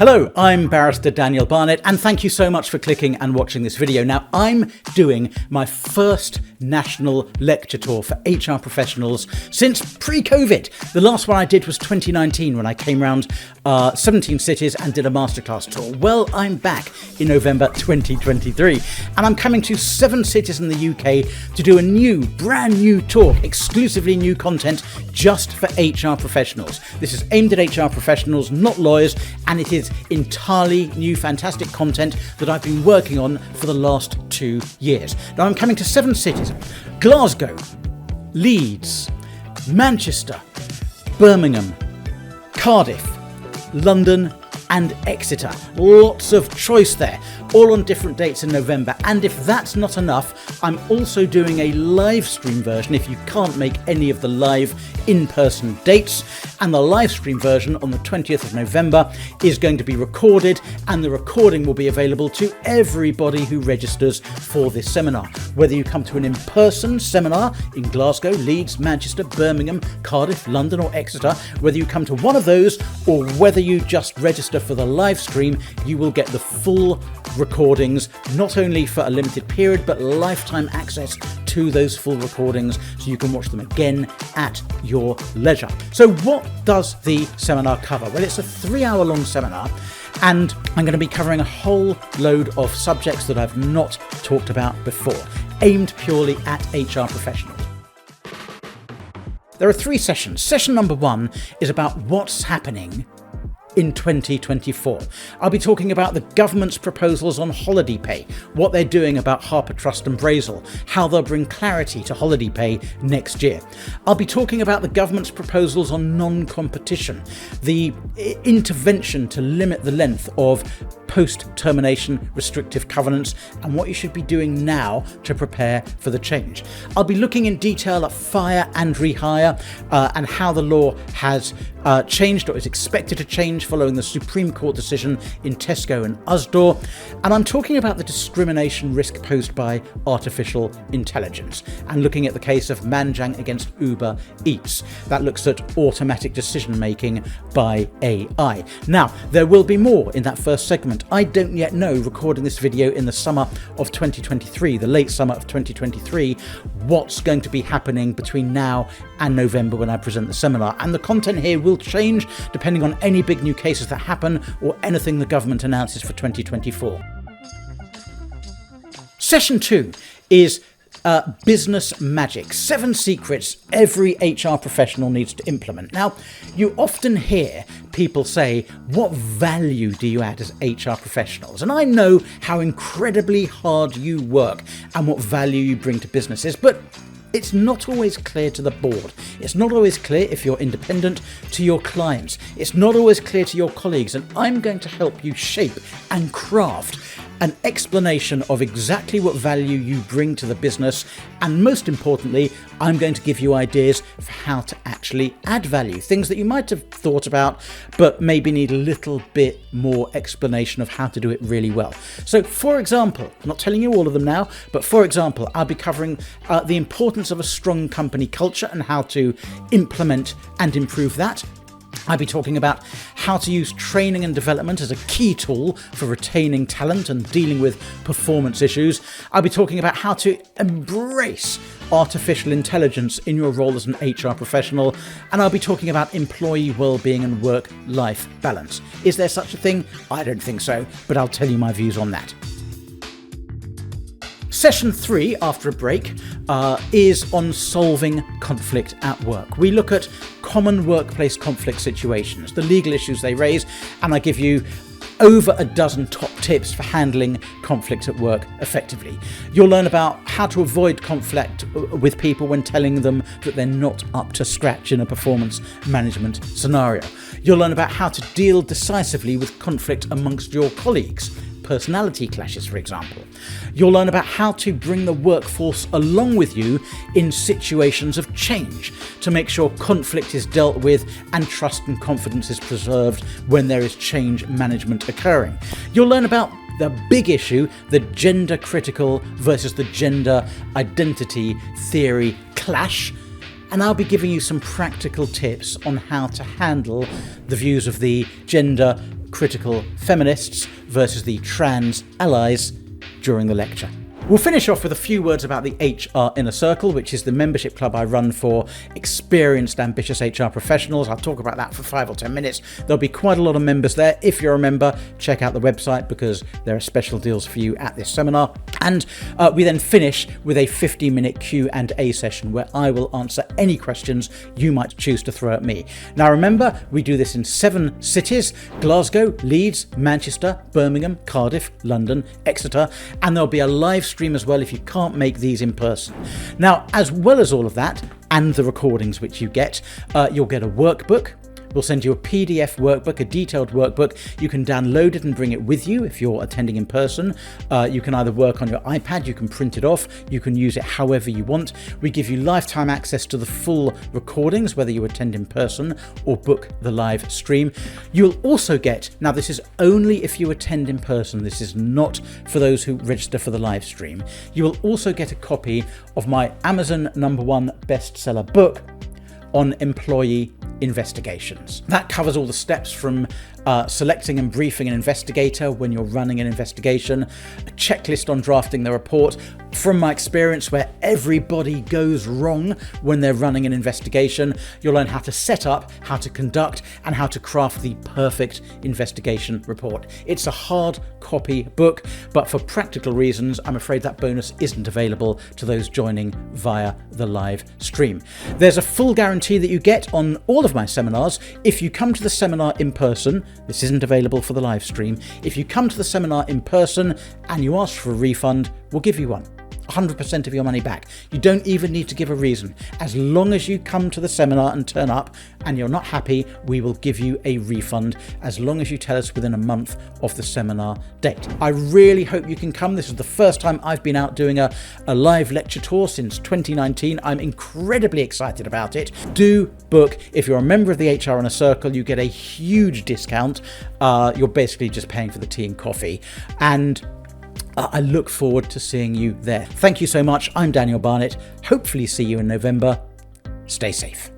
Hello, I'm Barrister Daniel Barnett, and thank you so much for clicking and watching this video. Now, I'm doing my first national lecture tour for HR professionals since pre-COVID. The last one I did was 2019 when I came around 17 cities and did a masterclass tour. Well, I'm back in November 2023, and I'm coming to 7 cities in the UK to do a brand new talk, exclusively new content just for HR professionals. This is aimed at HR professionals, not lawyers, and it is entirely new, fantastic content that I've been working on for the last 2 years. Now, I'm coming to 7 cities: Glasgow, Leeds, Manchester, Birmingham, Cardiff, London and Exeter. Lots of choice there, all on different dates in November. And if that's not enough, I'm also doing a live stream version if you can't make any of the live in-person dates. And the live stream version on the 20th of November is going to be recorded, and the recording will be available to everybody who registers for this seminar. Whether you come to an in-person seminar in Glasgow, Leeds, Manchester, Birmingham, Cardiff, London or Exeter, whether you come to one of those or whether you just register for the live stream, you will get the full recordings, not only for a limited period, but lifetime access to those full recordings so you can watch them again at your leisure. So what does the seminar cover? Well, it's a 3-hour-long seminar, and I'm going to be covering a whole load of subjects that I've not talked about before, aimed purely at HR professionals. There are 3 sessions. Session number 1 is about what's happening in 2024. I'll be talking about the government's proposals on holiday pay, what they're doing about Harper Trust and Brazel, how they'll bring clarity to holiday pay next year. I'll be talking about the government's proposals on non-competition, the intervention to limit the length of post-termination restrictive covenants, and what you should be doing now to prepare for the change. I'll be looking in detail at fire and rehire and how the law has changed or is expected to change following the Supreme Court decision in Tesco and Usdaw. And I'm talking about the discrimination risk posed by artificial intelligence and looking at the case of Manjang against Uber Eats. That looks at automatic decision making by AI. Now, there will be more in that first segment. I don't yet know, recording this video in the summer of 2023, the late summer of 2023, what's going to be happening between now and November when I present the seminar. And the content here will change depending on any big new cases that happen or anything the government announces for 2024. Session 2 is business magic. 7 secrets every HR professional needs to implement. Now, you often hear people say, what value do you add as HR professionals? And I know how incredibly hard you work and what value you bring to businesses, but it's not always clear to the board. It's not always clear, if you're independent, to your clients. It's not always clear to your colleagues, and I'm going to help you shape and craft an explanation of exactly what value you bring to the business, and most importantly, I'm going to give you ideas for how to actually add value, things that you might have thought about but maybe need a little bit more explanation of how to do it really well. So, for example, I'm not telling you all of them now, but for example, I'll be covering the importance of a strong company culture and how to implement and improve that. I'll be talking about how to use training and development as a key tool for retaining talent and dealing with performance issues. I'll be talking about how to embrace artificial intelligence in your role as an HR professional. And I'll be talking about employee well-being and work-life balance. Is there such a thing? I don't think so, but I'll tell you my views on that. Session 3, after a break, is on solving conflict at work. We look at common workplace conflict situations, the legal issues they raise, and I give you over a dozen top tips for handling conflict at work effectively. You'll learn about how to avoid conflict with people when telling them that they're not up to scratch in a performance management scenario. You'll learn about how to deal decisively with conflict amongst your colleagues, personality clashes, for example. You'll learn about how to bring the workforce along with you in situations of change to make sure conflict is dealt with and trust and confidence is preserved when there is change management occurring. You'll learn about the big issue, the gender critical versus the gender identity theory clash. And I'll be giving you some practical tips on how to handle the views of the gender critical feminists versus the trans allies during the lecture. We'll finish off with a few words about the HR Inner Circle, which is the membership club I run for experienced, ambitious HR professionals. I'll talk about that for 5 or 10 minutes. There'll be quite a lot of members there. If you're a member, check out the website because there are special deals for you at this seminar. And we then finish with a 15-minute Q&A session where I will answer any questions you might choose to throw at me. Now remember, we do this in 7 cities: Glasgow, Leeds, Manchester, Birmingham, Cardiff, London, Exeter, and there'll be a live stream as well if you can't make these in person. Now, as well as all of that and the recordings which you get, you'll get a workbook. We'll send you a PDF workbook, a detailed workbook. You can download it and bring it with you if you're attending in person. You can either work on your iPad, you can print it off, you can use it however you want. We give you lifetime access to the full recordings, whether you attend in person or book the live stream. You'll also get, now this is only if you attend in person, this is not for those who register for the live stream. You will also get a copy of my Amazon #1 bestseller book on employee investigations. That covers all the steps from selecting and briefing an investigator when you're running an investigation, a checklist on drafting the report, from my experience where everybody goes wrong when they're running an investigation. You'll learn how to set up, how to conduct, and how to craft the perfect investigation report. It's a hard copy book, but for practical reasons, I'm afraid that bonus isn't available to those joining via the live stream. There's a full guarantee that you get on all of my seminars. If you come to the seminar in person, this isn't available for the live stream. If you come to the seminar in person and you ask for a refund, we'll give you one. 100% of your money back. You don't even need to give a reason. As long as you come to the seminar and turn up and you're not happy, we will give you a refund as long as you tell us within a month of the seminar date. I really hope you can come. This is the first time I've been out doing a live lecture tour since 2019. I'm incredibly excited about it. Do book. If you're a member of the HR Inner Circle, you get a huge discount. You're basically just paying for the tea and coffee. And I look forward to seeing you there. Thank you so much. I'm Daniel Barnett. Hopefully see you in November. Stay safe.